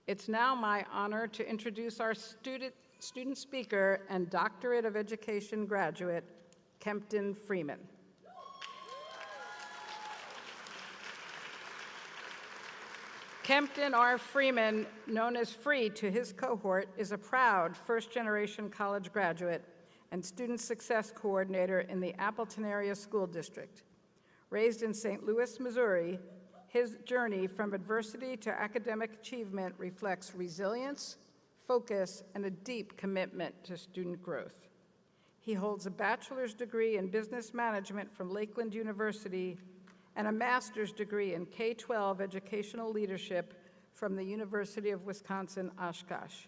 It's now my honor to introduce our student speaker and Doctorate of Education graduate, Kempton Freeman. Kempton R. Freeman, known as Free to his cohort, is a proud first-generation college graduate and student success coordinator in the Appleton Area School District. Raised in St. Louis, Missouri, his journey from adversity to academic achievement reflects resilience, focus, and a deep commitment to student growth. He holds a bachelor's degree in business management from Lakeland University and a master's degree in K-12 educational leadership from the University of Wisconsin-Oshkosh.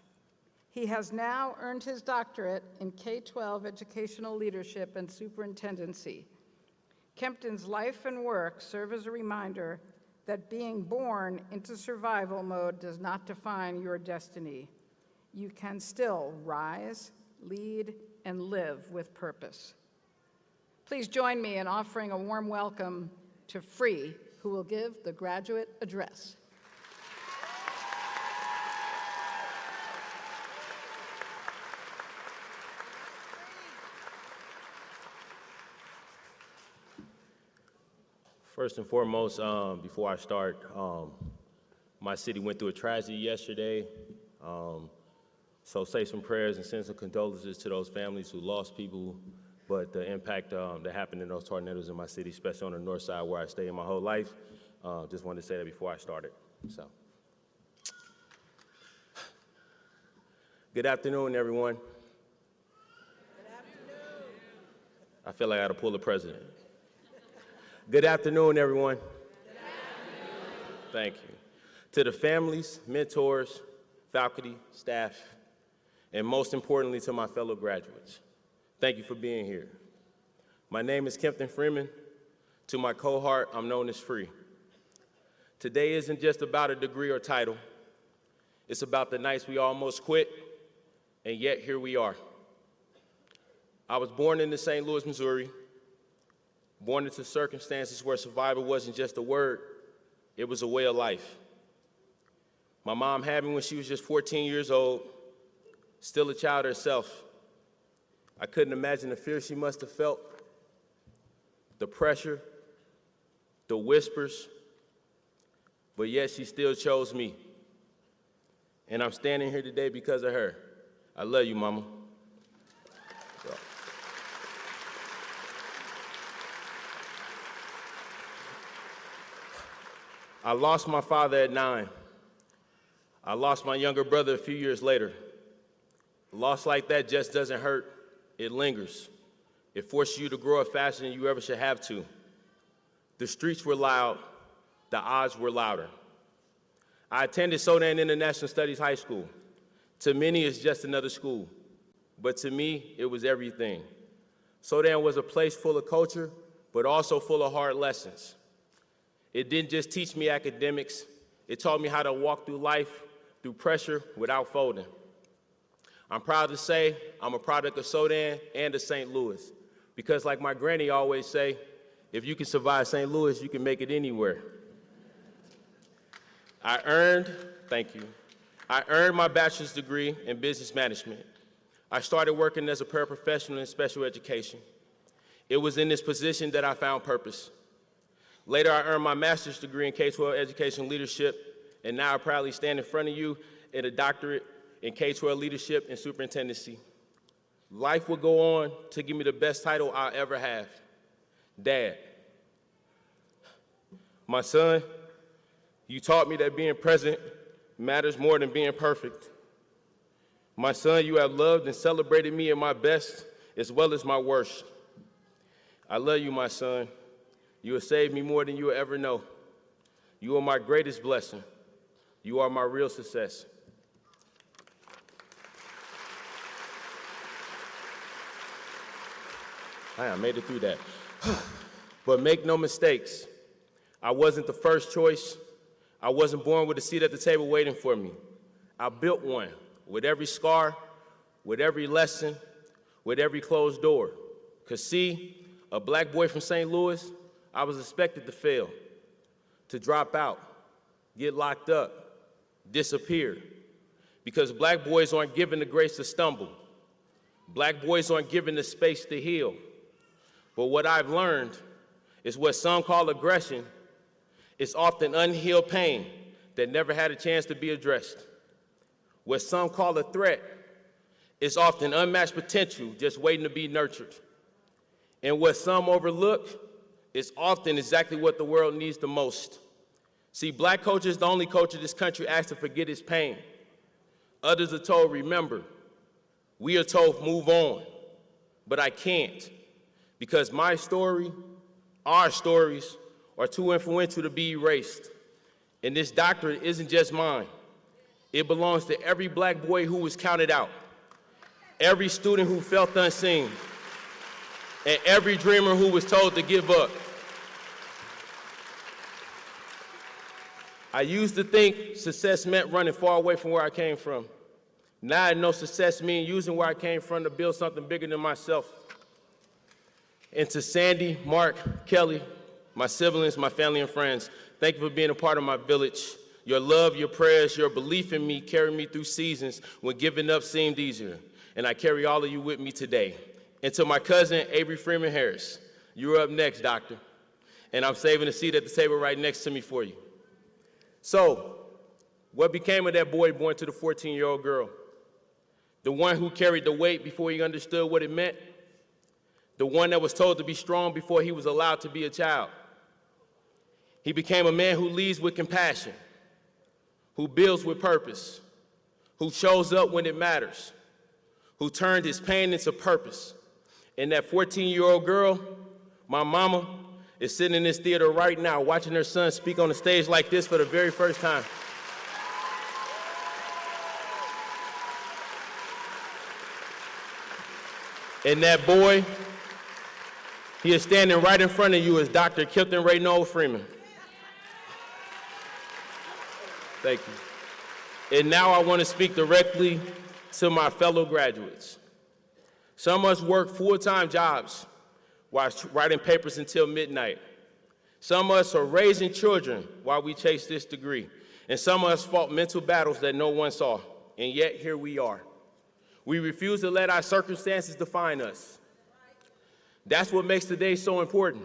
He has now earned his doctorate in K-12 educational leadership and superintendency. Kempton's life and work serve as a reminder that being born into survival mode does not define your destiny. You can still rise, lead, and live with purpose. Please join me in offering a warm welcome to Free, who will give the graduate address. First and foremost, before I start, my city went through a tragedy yesterday. So say some prayers and send some condolences to those families who lost people. But the impact that happened in those tornadoes in my city, especially on the north side where I stayed my whole life, just wanted to say that before I started. So, good afternoon, everyone. Good afternoon. I feel like I got to pull the president. Good afternoon, everyone. Good afternoon. Thank you. To the families, mentors, faculty, staff, and most importantly, to my fellow graduates. Thank you for being here. My name is Kempton Freeman. To my cohort, I'm known as Free. Today isn't just about a degree or title. It's about the nights we almost quit, and yet here we are. I was born into St. Louis, Missouri, born into circumstances where survival wasn't just a word, it was a way of life. My mom had me when she was just 14 years old, still a child herself. I couldn't imagine the fear she must have felt, the pressure, the whispers, but yet she still chose me. And I'm standing here today because of her. I love you, Mama. So. I lost my father at 9. I lost my younger brother a few years later. A loss like that just doesn't hurt. It lingers. It forces you to grow up faster than you ever should have to. The streets were loud. The odds were louder. I attended Sodan International Studies High School. To many, it's just another school. But to me, it was everything. Sodan was a place full of culture, but also full of hard lessons. It didn't just teach me academics. It taught me how to walk through life through pressure without folding. I'm proud to say I'm a product of Sodan and of St. Louis, because like my granny always say, if you can survive St. Louis, you can make it anywhere. Thank you. I earned my bachelor's degree in business management. I started working as a paraprofessional in special education. It was in this position that I found purpose. Later, I earned my master's degree in K-12 education leadership, and now I proudly stand in front of you in a doctorate in K-12 leadership and superintendency. Life will go on to give me the best title I'll ever have, Dad. My son, you taught me that being present matters more than being perfect. My son, you have loved and celebrated me in my best as well as my worst. I love you, my son. You have saved me more than you will ever know. You are my greatest blessing. You are my real success. I made it through that. But make no mistakes, I wasn't the first choice. I wasn't born with a seat at the table waiting for me. I built one with every scar, with every lesson, with every closed door. 'Cause see, a black boy from St. Louis, I was expected to fail, to drop out, get locked up, disappear, because black boys aren't given the grace to stumble. Black boys aren't given the space to heal. But what I've learned is what some call aggression is often unhealed pain that never had a chance to be addressed. What some call a threat is often unmatched potential just waiting to be nurtured. And what some overlook is often exactly what the world needs the most. See, black culture is the only culture this country asks to forget its pain. Others are told, remember. We are told, move on. But I can't, because my story, our stories, are too influential to be erased. And this doctorate isn't just mine. It belongs to every black boy who was counted out, every student who felt unseen, and every dreamer who was told to give up. I used to think success meant running far away from where I came from. Now I know success means using where I came from to build something bigger than myself. And to Sandy, Mark, Kelly, my siblings, my family and friends, thank you for being a part of my village. Your love, your prayers, your belief in me carried me through seasons when giving up seemed easier. And I carry all of you with me today. And to my cousin, Avery Freeman Harris, you're up next, doctor. And I'm saving a seat at the table right next to me for you. So, what became of that boy born to the 14-year-old girl? The one who carried the weight before he understood what it meant? The one that was told to be strong before he was allowed to be a child? He became a man who leads with compassion, who builds with purpose, who shows up when it matters, who turned his pain into purpose. And that 14-year-old girl, my mama, is sitting in this theater right now watching her son speak on a stage like this for the very first time. And that boy, he is standing right in front of you as Dr. Kempton Freeman. Thank you. And now I want to speak directly to my fellow graduates. Some of us work full-time jobs while writing papers until midnight. Some of us are raising children while we chase this degree. And some of us fought mental battles that no one saw. And yet here we are. We refuse to let our circumstances define us. That's what makes today so important.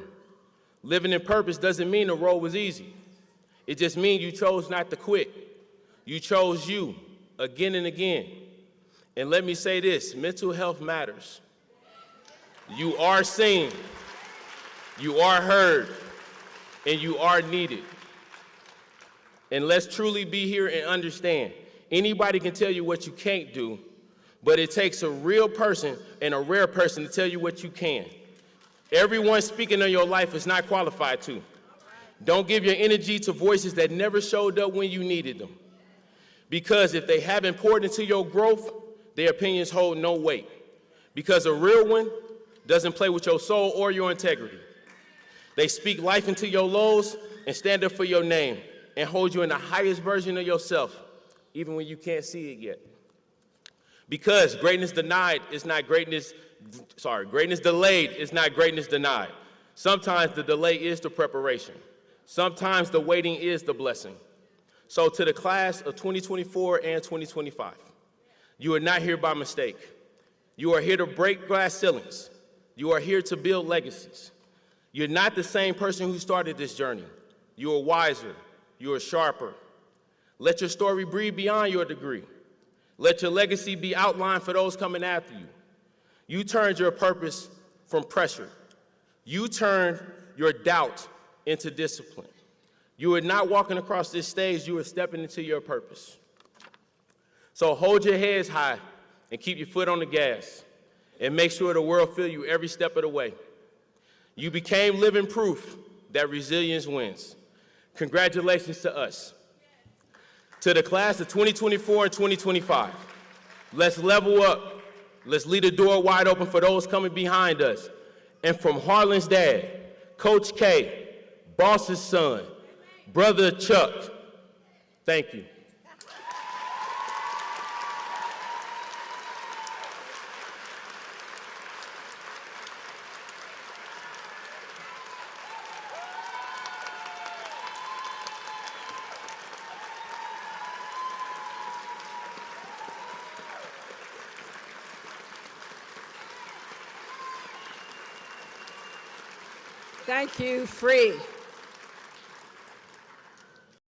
Living in purpose doesn't mean the road was easy. It just means you chose not to quit. You chose you again and again. And let me say this, mental health matters. You are seen, you are heard, and you are needed. And let's truly be here and understand. Anybody can tell you what you can't do, but it takes a real person and a rare person to tell you what you can. Everyone speaking in your life is not qualified to. Don't give your energy to voices that never showed up when you needed them. Because if they haven't poured into your growth, their opinions hold no weight. Because a real one doesn't play with your soul or your integrity. They speak life into your lows and stand up for your name and hold you in the highest version of yourself, even when you can't see it yet. Because greatness delayed is not greatness denied. Sometimes the delay is the preparation. Sometimes the waiting is the blessing. So to the class of 2024 and 2025, you are not here by mistake. You are here to break glass ceilings. You are here to build legacies. You're not the same person who started this journey. You are wiser. You are sharper. Let your story breathe beyond your degree. Let your legacy be outlined for those coming after you. You turned your purpose from pressure. You turned your doubt into discipline. You are not walking across this stage, you are stepping into your purpose. So hold your heads high and keep your foot on the gas and make sure the world feel you every step of the way. You became living proof that resilience wins. Congratulations to us. To the class of 2024 and 2025, let's level up. Let's leave the door wide open for those coming behind us. And from Harlan's dad, Coach K, boss's son, Brother Chuck, thank you. Thank you, Free.